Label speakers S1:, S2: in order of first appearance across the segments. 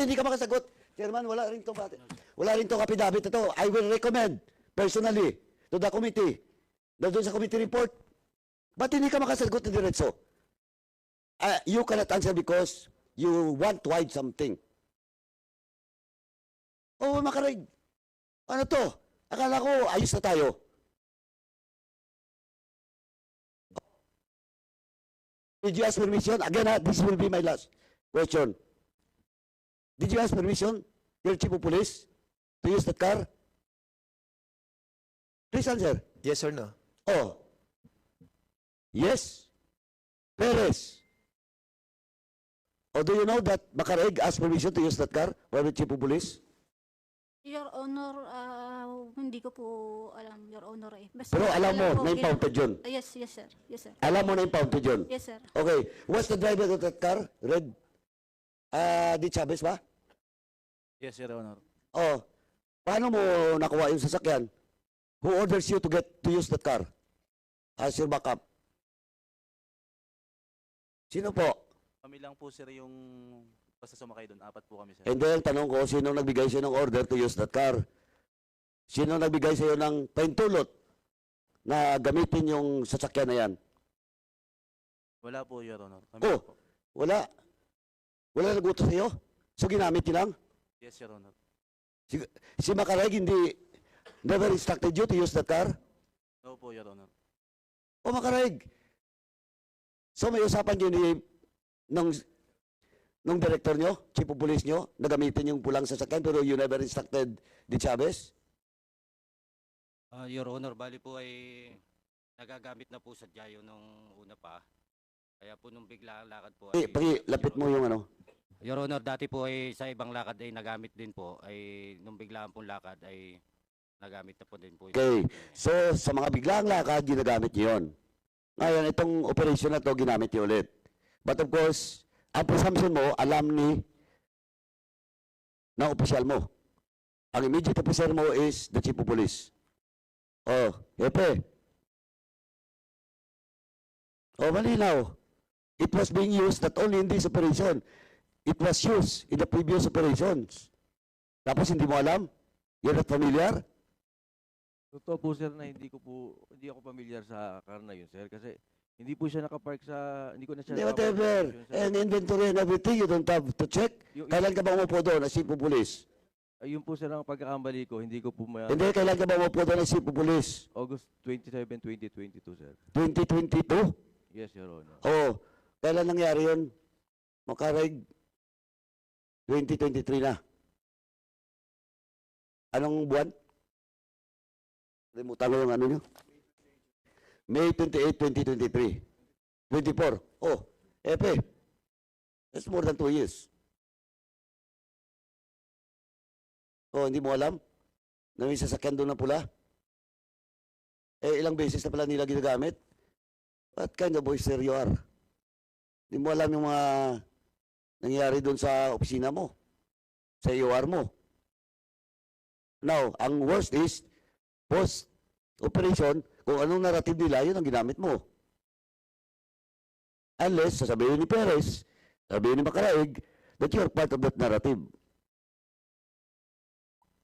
S1: Hindi ka makasagot. Chairman, wala rin tong affidavit ito. I will recommend personally to the committee na doon sa committee report. Ba't hindi ka makasagot na diretso? You cannot answer because you want to hide something. Oh, Makarig. Ano to? Akala ko ayos na tayo. Did you ask permission? Again, this will be my last question. Did you ask permission, your chief of police, to use that car? Please answer.
S2: Yes or no?
S1: Oh. Yes. Perez. Oh, do you know that Makarig asked permission to use that car by the chief of police?
S3: Your Honor, hindi ko po alam, Your Honor eh. Basta
S1: Pero alam mo,
S3: ko,
S1: na-impounded yun.
S3: Yes, sir. Yes, sir.
S1: Alam mo na-impounded yun.
S3: Yes, sir.
S1: Okay. What's the driver of that car? Red? Di Chavez ba?
S4: Yes, Your Honor.
S1: Oh. Paano mo nakuha yung sasakyan? Who orders you to use that car as your backup? Sino po?
S4: Kami lang po, sir, yung basta sumakay doon. 4 po kami, sir.
S1: And then, tanong ko, sino nagbigay sa'yo ng order to use that car? Sino nagbigay sa'yo ng paintulot na gamitin yung sasakyan na yan?
S4: Wala po, Your Honor. Kami
S1: Oh.
S4: lang po.
S1: Wala. Wala nagutos sa'yo? So, ginamit niyo lang?
S4: Yes, Your Honor.
S1: Si Makarig never instructed you to use that car?
S4: No po, Your Honor.
S1: O Makarig. So, may usapan niyo nung director nyo, chief of police nyo, na gamitin yung pulang sasakyan pero you never instructed the Chavez?
S5: Your Honor, bali po ay nagagamit na po sa Diayo nung una pa. Kaya po nung bigla ang lakad po ay...
S1: Lapit mo yung ano.
S5: Your Honor, dati po ay sa ibang lakad ay nagamit din po. Ay nung biglaan pong lakad ay nagamit na po din po.
S1: Okay. So, sa mga biglaang lakad, ginagamit nyo yun. Ngayon, itong operation na to ginamit nyo ulit. But of course, ang presumption mo, alam ng opisyal mo. Ang immediate officer mo is the chief of police. Oh, Epe. Oh, malinaw. It was being used not only in this operation, it was used in the previous operations. Tapos hindi mo alam? You're not familiar?
S6: Totoo po sir na hindi ako familiar sa car na yun sir kasi hindi po siya nakapark sa hindi ko na siya
S1: Hindi, whatever. And inventory and everything, you don't have to check. Kailan ka ba umupo doon as chief of police?
S6: Ayun po sir ang pagkakambali ko, hindi ko po
S1: Hindi, kailan ka ba umupo doon as chief of police?
S6: August 27, 2022 sir.
S1: 2022?
S6: Yes, Your Honor.
S1: Oo. Kailan nangyari yun? Makarig 2023 na. Anong buwan? Limutan ko yung ano nyo. May 28, 2023. 24. Oh, Epe. That's more than 2 years. Oh, hindi mo alam? Na may sasakyan doon na pula? Eh, ilang beses na pala nila ginagamit? What kind of boyster you are? Hindi mo alam yung mga nangyari doon sa opisina mo, sa UR mo. Now, ang worst is, post-operation, kung anong narrative nila, yun ang ginamit mo. Unless, sasabihin ni Perez, sasabihin ni Makarig, that you are part of that narrative.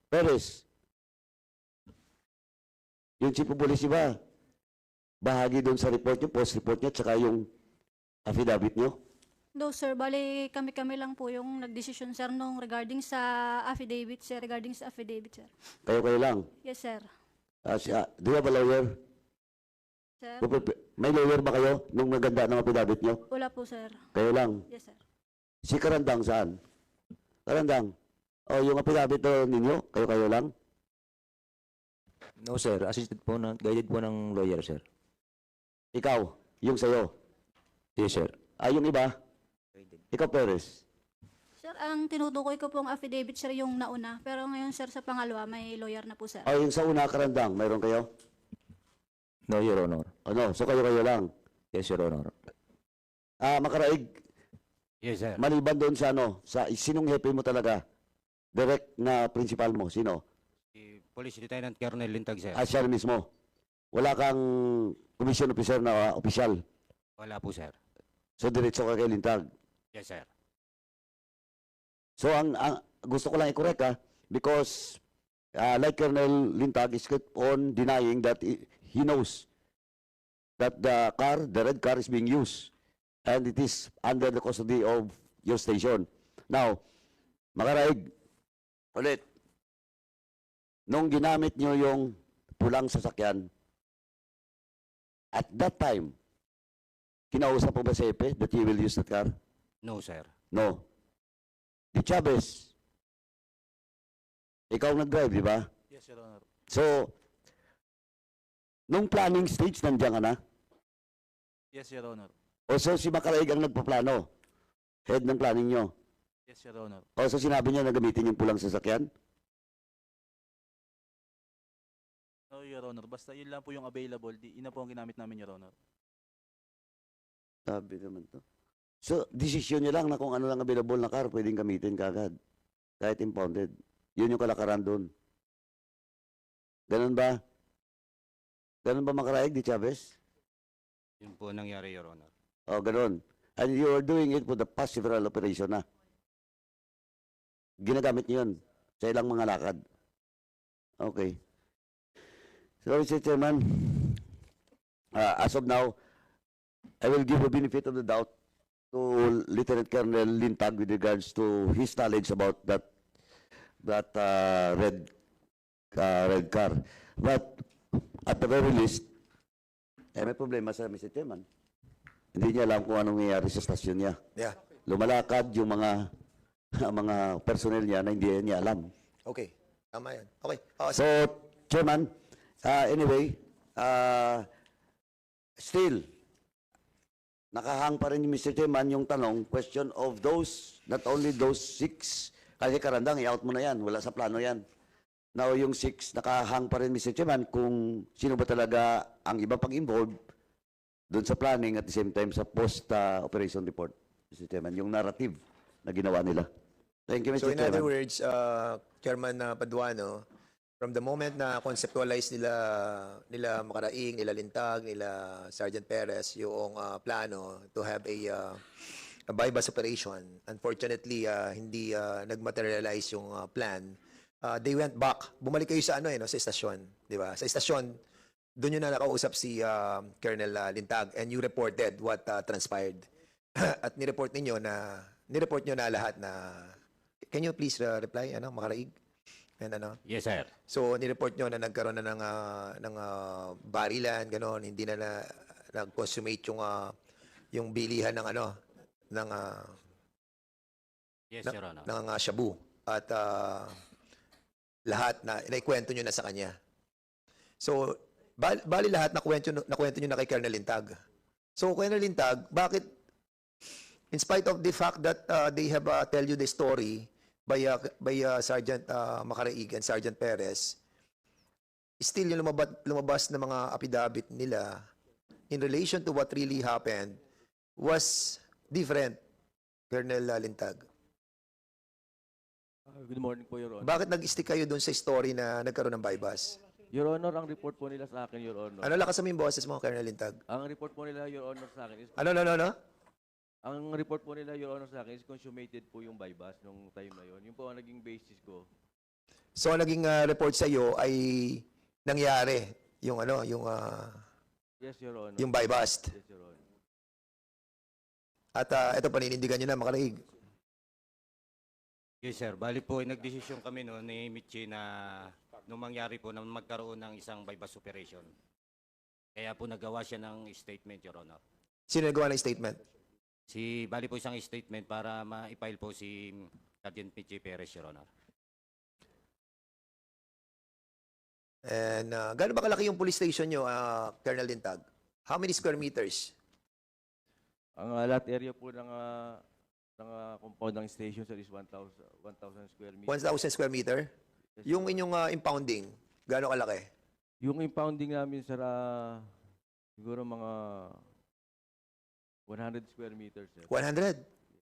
S1: Perez, yung chief of police ba, bahagi doon sa report nyo, post-report nyo, tsaka yung affidavit nyo?
S3: No, sir. Bali, kami lang po yung nagdesisyon, sir, nung regarding sa affidavit, sir. Regarding sa affidavit, sir.
S1: Kayo lang.
S3: Yes, sir.
S1: Do you have a lawyer?
S3: Sir?
S1: May lawyer ba kayo nung naganda ng affidavit nyo?
S3: Wala po, sir.
S1: Kayo lang.
S3: Yes, sir.
S1: Si Karandang saan? Karandang. O, yung affidavit ninyo, kayo lang?
S2: No sir, assisted po guided po ng lawyer sir.
S1: Ikaw, yung sa'yo.
S2: Yes sir.
S1: Yung iba? Ikaw, Perez.
S3: Sir, ang tinutukoy ko pong affidavit, sir, yung nauna. Pero ngayon, sir, sa pangalawa, may lawyer na po, sir.
S1: O, yung sa una, Karandang, mayroon kayo?
S2: No Your Honor.
S1: Ano? So, kayo lang.
S2: Yes Your Honor.
S1: Makaraig,
S5: Yes, sir.
S1: maliban doon sa ano, sa sinong hepe mo talaga? Direct na principal mo, sino?
S5: Si Police Lieutenant Colonel Lintag, sir.
S1: Siya mismo. Wala kang commission officer na opisyal.
S5: Wala po, sir.
S1: So, diretso ka kay Lintag.
S5: Yes, sir.
S1: So ang gusto ko lang i-correct because like Colonel Lintag is kept on denying that he knows that the red car is being used and it is under the custody of your station. Now, Makaraig, ulit, nung ginamit nyo yung pulang sasakyan, at that time, kinausap mo ba si Epe that you will use that car?
S5: No, sir.
S1: No. Di Chavez, ikaw nag-drive, di ba?
S4: Yes, Your Honor.
S1: So, nung planning stage, nandiyan ka na?
S4: Yes, Your Honor.
S1: O so, si Makaraig ang nagpaplano? Head ng planning nyo?
S4: Yes, Your Honor.
S1: O so, sinabi niya na gamitin yung pulang sasakyan?
S4: No, Your Honor. Basta yun lang po yung available. Yun na po ang ginamit namin, Your Honor.
S1: Sabi naman to. So, desisyon niya lang na kung ano lang available na car, pwedeng gamitin kagad. Kahit impounded. Yun yung kalakaran doon. Ganun ba? Ganun ba Makaraig, Di Chavez?
S5: Yun po nangyari, Your Honor.
S1: O, ganun. And you are doing it for the past several operation na. Ginagamit niyo yun sa ilang mga lakad. Okay. So, Mr. Chairman, as of now, I will give a benefit of the doubt to Lieutenant Colonel Lintag with regards to his knowledge about that red car. But at the very least, may problema sa Mr. Chairman. Hindi niya alam kung anong nangyayari sa stasyon niya.
S7: Yeah.
S1: Lumalakad yung mga mga personnel niya na hindi niya alam.
S7: Okay. Tama yan. Okay. Oh,
S1: So, Chairman, anyway, still, nakahang pa rin ni Mr. Chairman yung tanong, question of those, not only those 6, kasi karandang, i-out mo na yan, wala sa plano yan. Now, yung 6, nakahang pa rin Mr. Chairman kung sino ba talaga ang iba pang involved doon sa planning at the same time sa post-operation report, Mr. Chairman, yung narrative na ginawa nila. Thank you, Mr.
S7: so in
S1: Chairman.
S7: other words, Chairman Paduano, from the moment na conceptualize nila Makaraig, nila Lintag, nila Sergeant Perez yung plano to have a bypass operation, unfortunately hindi nagmaterialize yung plan. They went back. Bumalik kayo sa sa istasyon, di ba? Sa istasyon, doon yun na nakausap si Colonel Lintag and you reported what transpired. At nireport nyo na lahat na can you please reply Makaraig? And
S5: Yes, sir.
S7: So nireport nyo na nagkaroon na ng barilan, ganon, hindi na nag-consummate yung bilihan ng
S5: Yes, Your Honor.
S7: ng shabu at lahat na naikwento nyo na sa kanya. So bali lahat nakwento nyo na kay Colonel Lintag. So Colonel Lintag, bakit in spite of the fact that they have tell you the story by Sergeant Makaraig and Sergeant Perez, still yung lumabas na mga affidavit nila in relation to what really happened was different, Colonel Lintag.
S6: Good morning po, Your Honor.
S7: Bakit nag-stick kayo dun sa story na nagkaroon ng bypass?
S6: Your Honor, ang report po nila sa akin, Your Honor.
S7: Ano lakas mo yung boses mo, Colonel Lintag?
S6: Ang report po nila, Your Honor, sa akin is...
S7: Ano?
S6: Ang report po nila, Your Honor, sa akin is consummated po yung bypass nung time na yon. Yun po ang naging basis ko.
S7: So, ang naging report sa iyo ay nangyari yung
S6: Yes, Your Honor.
S7: yung bypass.
S6: Yes, Your Honor.
S7: At ito paninindigan niyo na Makaraig.
S5: Yes, sir. Bali po, nagdesisyon kami noon ni Michi na nung mangyari po na magkaroon ng isang bypass operation. Kaya po nagawa siya ng statement, Your Honor.
S7: Sino nagawa ng statement?
S5: Bali po isang statement para ma-file po si Sergeant Michi Perez, Your Honor.
S7: And gaano ba kalaki yung police station nyo, Colonel Lintag? How many square meters?
S6: Ang lot area po ng compound ng station, sir, is 1,000 square meters.
S7: 1,000 square meter? Yung inyong impounding, gaano kalaki?
S6: Yung impounding namin, sir, siguro mga 100 square meters, sir.
S7: 100?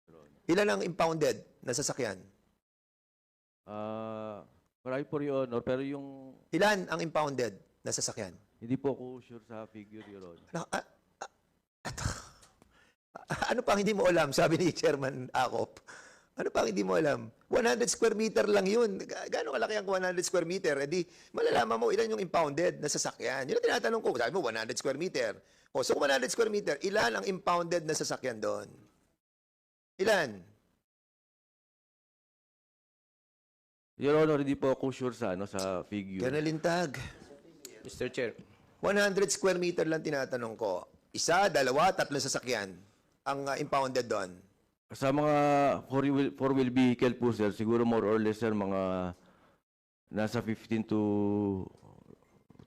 S6: Your Honor.
S7: Ilan ang impounded na sasakyan?
S6: Marami po, Your Honor, pero yung
S7: Ilan ang impounded na sasakyan?
S6: hindi po ako sure sa figure, Your Honor.
S7: Ano pang hindi mo alam, sabi ni Chairman Acop. Ano pa ang hindi mo alam? 100 square meter lang yun. Gaano kalaki ang 100 square meter? Eh di, malalaman mo ilan yung impounded na sasakyan. Yun ang tinatanong ko. Sabi mo, 100 square meter. O, so 100 square meter, ilan ang impounded na sasakyan doon? Ilan?
S6: Your Honor, hindi po ako sure sa, sa figure.
S7: Colonel Lintag.
S8: Mr. Chair.
S7: 100 square meter lang tinatanong ko. Isa, dalawa, tatlong sasakyan ang impounded doon.
S6: Sa mga four-wheel vehicle po, sir, siguro more or less, sir, mga nasa 15 to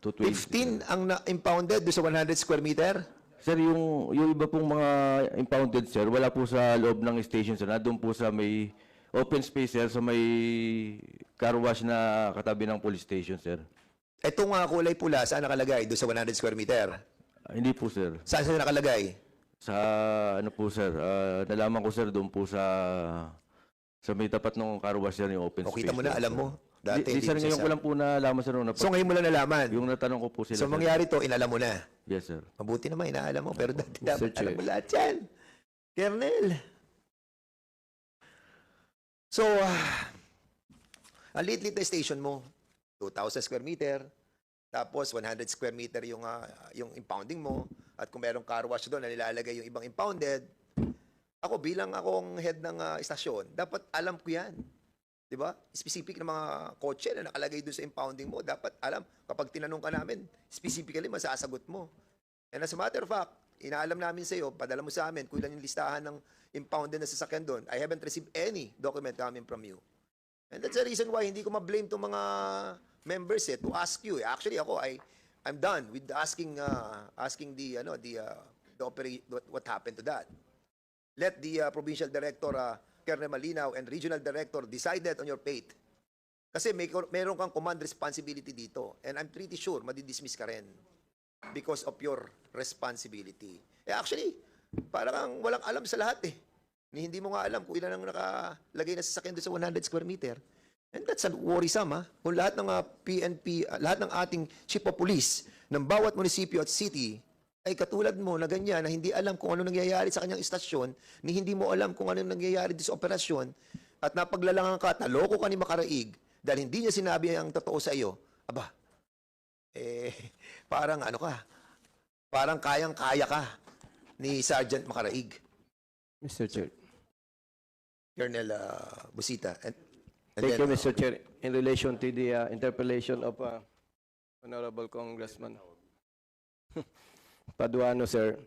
S6: 20.
S7: 15 ang impounded doon sa 100 square meter?
S6: Sir, yung iba pong mga impounded, sir, wala po sa loob ng station, sir. Nandun po sa may open space, sir, sa may car wash na katabi ng police station, sir.
S7: Ito nga kulay pula, saan nakalagay? Doon sa 100 square meter?
S6: Hindi po, sir.
S7: Saan saan nakalagay?
S6: Sa, ano po, sir, nalaman ko, sir, doon po sa may tapat ng car wash, sir, yung open
S7: O
S6: space.
S7: kita mo na,
S6: sir.
S7: alam mo. Dati,
S6: Di, sir,
S7: hindi
S6: ngayon ko lang po nalaman, sir,
S7: So ngayon mo lang nalaman.
S6: yung natanong ko po sila,
S7: So
S6: sir.
S7: mangyari to, inalam mo na.
S6: Yes, sir.
S7: Mabuti naman, inaalam mo. Pero dati
S8: Mr.
S7: dapat alam
S8: Chair.
S7: mo lahat yan. Kernel. So, ang liit-liit na station mo, 2,000 square meter, tapos 100 square meter yung impounding mo, at kung merong car wash doon na nilalagay yung ibang impounded, ako bilang akong head ng istasyon, dapat alam ko yan. Di ba? Specific na mga kotse na nakalagay doon sa impounding mo, dapat alam. Kapag tinanong ka namin, specifically masasagot mo. And as a matter of fact, inaalam namin sa iyo, padala mo sa amin kung ilan yung listahan ng impounded na sasakyan doon. I haven't received any document coming from you. And that's the reason why hindi ko ma-blame itong mga members to ask you. Actually, ako, I'm done with asking what happened to that. Let the provincial director, Colonel Malinaw, and regional director decide that on your fate. Kasi meron kang command responsibility dito. And I'm pretty sure madidismiss ka rin because of your responsibility. Actually, parang kang walang alam sa lahat eh. Hindi mo nga alam kung ilan ang nakalagay na sasakyan doon sa 100 square meter. And that's worrisome, ha? Kung lahat ng PNP, lahat ng ating chief of police ng bawat munisipyo at city ay katulad mo na ganyan, na hindi alam kung ano nangyayari sa kanyang istasyon, ni hindi mo alam kung ano nangyayari sa operasyon, at napaglalangan ka at naloko ka ni Makaraig dahil hindi niya sinabi ang totoo sa iyo, aba, parang ano ka, parang kayang-kaya ka ni Sergeant Makaraig.
S8: Mr. Chair.
S7: Colonel Busita. And
S8: Thank
S7: then,
S8: you, Mr. Chair. In relation to the interpellation of Honorable Congressman Paduano, sir.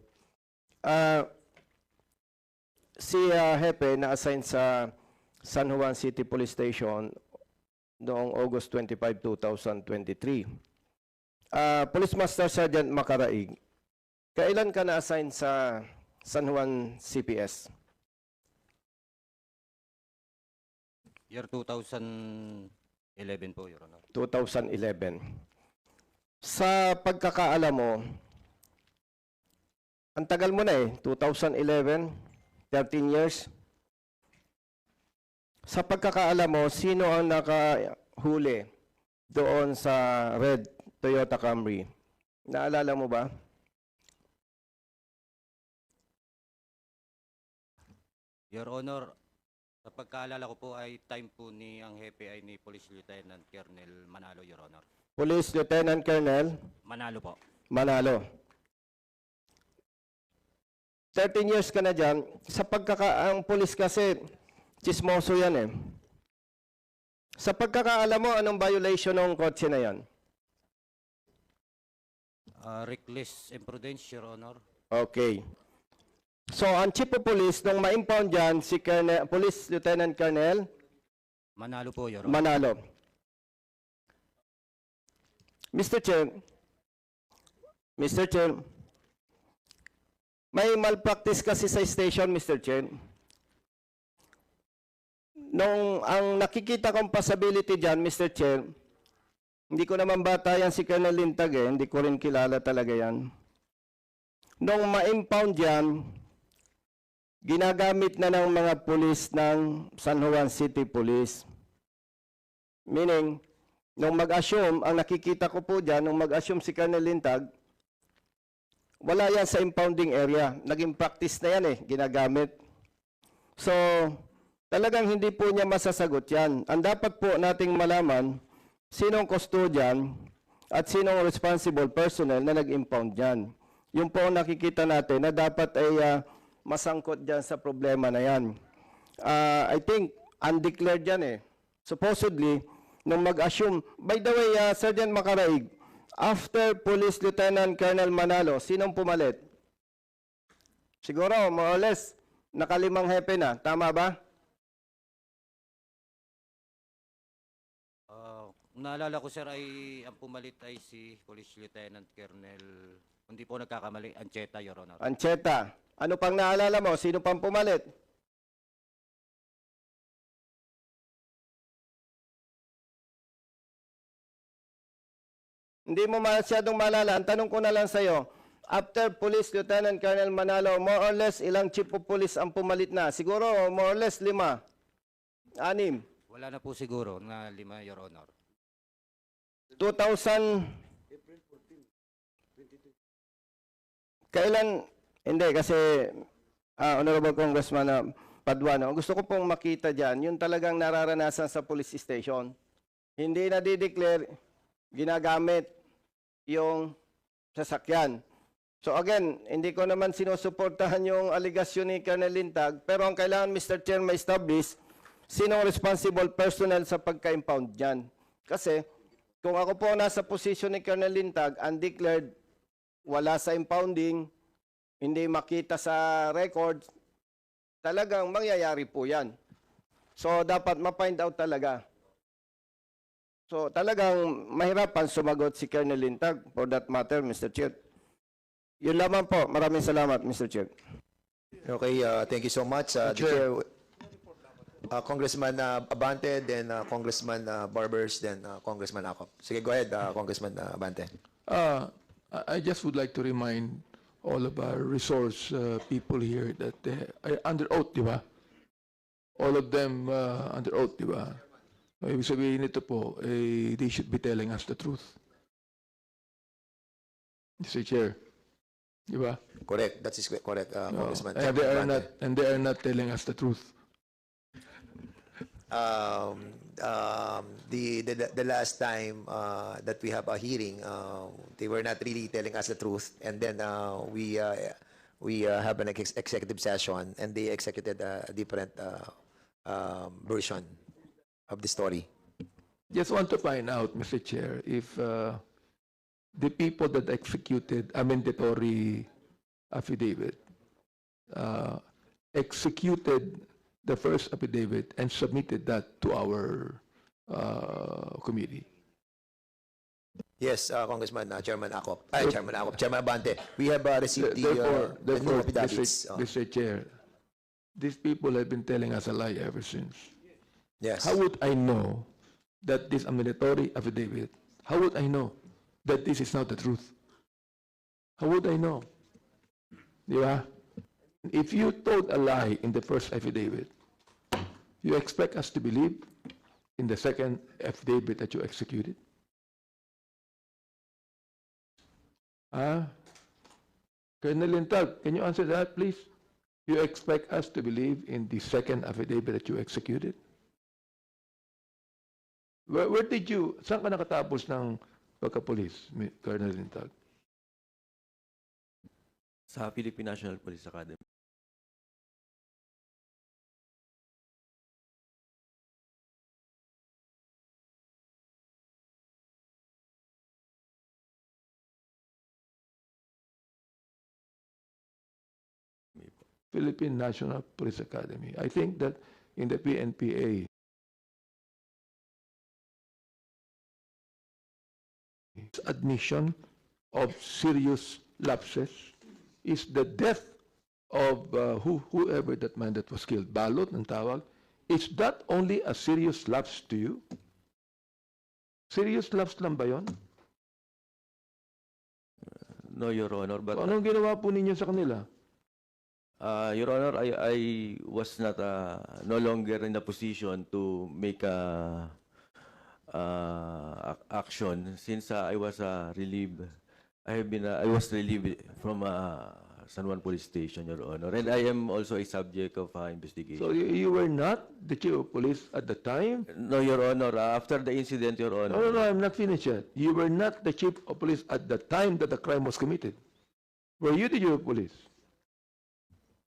S8: Si Hepe na-assign sa San Juan City Police Station noong August 25, 2023. Police Master Sergeant Makaraig, kailan ka na-assign sa San Juan CPS?
S5: Year 2011 po, Your Honor.
S8: 2011. Sa pagkakaalam mo, ang tagal mo na 2011, 13 years. Sa pagkakaalam mo, sino ang nakahuli doon sa red Toyota Camry? Naalala mo ba?
S5: Your Honor, sa pagkaalala ko po ay time po ni ang hepe ay ni Police Lieutenant Colonel Manalo, Your Honor.
S8: Police Lieutenant Colonel
S5: Manalo po.
S8: Manalo. 13 years ka na dyan. Sa ang police kasi, chismoso yan eh. Sa pagkakaalam mo, anong violation ng kotse na yan?
S5: Reckless imprudence, Your Honor.
S8: Okay. So, ang chief of police, nung ma-impound dyan, si Police Lieutenant Colonel
S5: Manalo po, Your Honor.
S8: Manalo. Mr. Chair, may malpractice kasi sa station, Mr. Chair. Nung ang nakikita kong possibility dyan, Mr. Chair, hindi ko naman bata yan si Colonel Lintag eh, hindi ko rin kilala talaga yan. Nung ma-impound yan, ginagamit na ng mga pulis ng San Juan City Police. Meaning, nung mag-assume, ang nakikita ko po dyan, nung mag-assume si Colonel Lintag, wala yan sa impounding area. Naging practice na yan eh, ginagamit. So, talagang hindi po niya masasagot yan. Ang dapat po nating malaman, sinong custodian at sinong responsible personnel na nag-impound yan. Yung po ang nakikita natin na dapat ay masangkot dyan sa problema na yan. I think undeclared yan eh. Supposedly, nung mag-assume, by the way, Sergeant Macaraig, after Police Lieutenant Colonel Manalo, sinong pumalit? Siguro, more or less, nakalimang hepe na. Tama ba?
S5: Kung naalala ko, sir, ay ang pumalit ay si Police Lieutenant Colonel, hindi po nagkakamali, Ancheta, Your Honor.
S8: Ancheta. Ano pang naalala mo? Sino pang pumalit? Hindi mo masyadong maalala. Ang tanong ko na lang sa'yo, after Police Lieutenant Colonel Manalo, more or less ilang chief of police ang pumalit na? Siguro more or less 5. 6.
S5: Wala na po siguro na 5, Your Honor.
S8: 2000 Kailan? Hindi kasi Honorable Congressman Paduano, gusto ko pong makita diyan yung talagang nararanasan sa police station. Hindi na di-declare, ginagamit yung sasakyan. So again, hindi ko naman sinusuportahan yung aligasyon ni Colonel Lintag, pero ang kailangan, Mr. Chair, ma-establish sinong responsible personnel sa pagka-impound dyan. Kasi kung ako po nasa posisyon ni Colonel Lintag, undeclared, wala sa impounding, hindi makita sa records, talagang mangyayari po yan. So dapat ma-find out talaga. So talagang mahirapan sumagot si Colonel Lintag for that matter, Mr. Chair. Yun lamang po. Maraming salamat, Mr. Chair.
S7: Okay, thank you so much. The Chair, Congressman Abante, then Congressman Barbers, then Congressman Acop. Sige, go ahead, Congressman Abante.
S9: I just would like to remind all of our resource people here that under oath, di ba? All of them under oath, di ba? So, ibig sabihin nito po, they should be telling us the truth. Mr. Chair, di ba?
S7: Correct, that is correct, Congressman.
S9: And they are not telling us the truth.
S7: The last time that we have a hearing, they were not really telling us the truth, and then we have an executive session, and they executed a different version of the story.
S9: Just want to find out, Mr. Chair, if the people that executed a mandatory affidavit executed the first affidavit and submitted that to our committee.
S7: Yes, Congressman, Chairman Acop, Chairman Abante, we have received the new
S9: Therefore,
S7: affidavits.
S9: Mr. Chair, these people have been telling us a lie ever since.
S7: Yes.
S9: How would I know that this mandatory affidavit, how would I know that this is not the truth? How would I know? Di ba? If you told a lie in the first affidavit, you expect us to believe in the second affidavit that you executed? Colonel Lintag, can you answer that, please? You expect us to believe in the second affidavit that you executed? Where did you, saan ka nakatapos ng pagka-police, Colonel Lintag?
S6: Sa Philippine National Police Academy.
S9: Philippine National Police Academy. I think that in the PNPA, admission of serious lapses is the death of whoever that man that was killed. Balot ng tawag. Is that only a serious lapse to you? Serious lapse lang ba yun?
S6: No, Your Honor, but
S9: Anong ginawa po ninyo sa kanila?
S6: Your Honor, I was not no longer in a position to make a action since I was relieved. I was relieved from San Juan Police Station, Your Honor. And I am also a subject of investigation.
S9: So you were not the chief of police at the time?
S6: No, Your Honor. After the incident, Your Honor.
S9: No, I'm not finished yet. You were not the chief of police at the time that the crime was committed. Were you the chief of police?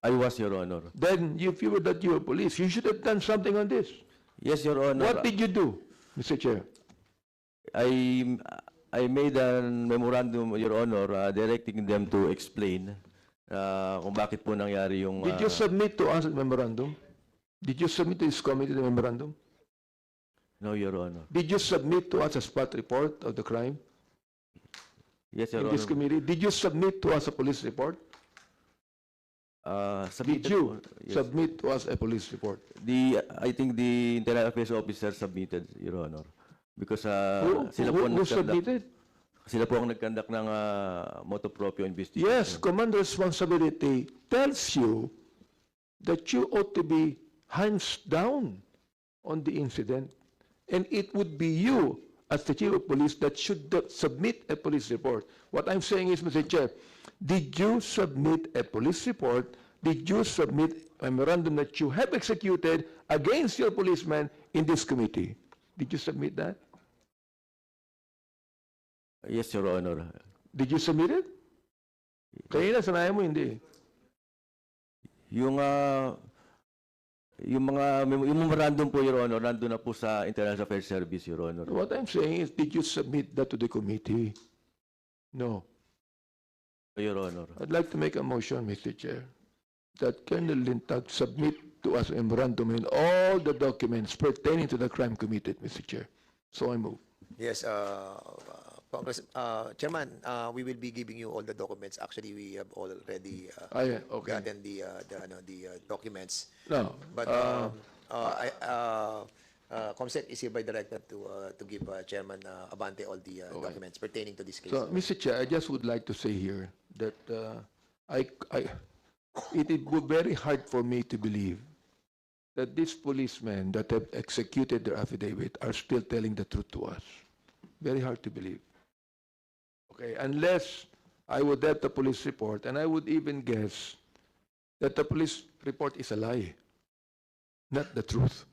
S6: I was, Your Honor.
S9: Then, if you were the chief of police, you should have done something on this.
S6: Yes, Your Honor.
S9: What did you do, Mr. Chair?
S6: I made a memorandum, Your Honor, directing them to explain kung bakit po nangyari yung...
S9: Did you submit to us a memorandum? Did you submit to this committee the memorandum?
S6: No, Your Honor.
S9: Did you submit to us a spot report of the crime
S6: Yes, Your
S9: in this
S6: Honor.
S9: committee? Did you submit to us a police report?
S6: Submitted
S9: Did you
S6: po, yes.
S9: submit to us a police report?
S6: I think the Internal Affairs Officer submitted, Your Honor. Because
S9: Who submitted?
S6: Sila po ang nag-conduct ng motu proprio investigation.
S9: Yes, command responsibility tells you that you ought to be hands down on the incident. And it would be you, as the chief of police, that should submit a police report. What I'm saying is, Mr. Chair, did you submit a police report? Did you submit a memorandum that you have executed against your policemen in this committee? Did you submit that?
S6: Yes, Your Honor.
S9: Did you submit it? Kanina, sanayan mo, hindi.
S6: Yung memorandum po, Your Honor, nandun na po sa Internal Affairs Service, Your Honor.
S9: What I'm saying is, did you submit that to the committee? No.
S6: Your Honor.
S9: I'd like to make a motion, Mr. Chair, that Colonel Lintag submit to us a memorandum and all the documents pertaining to the crime committed, Mr. Chair. So I move.
S7: Yes, Congress, Chairman, we will be giving you all the documents. Actually, we have already
S9: Okay.
S7: gotten the documents.
S9: No.
S7: But COMSEC is hereby directed to give Chairman Abante all the documents pertaining to this case.
S9: So, Mr. Chair, I just would like to say here that it would be very hard for me to believe that these policemen that have executed their affidavit are still telling the truth to us. Very hard to believe. Okay, unless I would have the police report, and I would even guess that the police report is a lie, not the truth.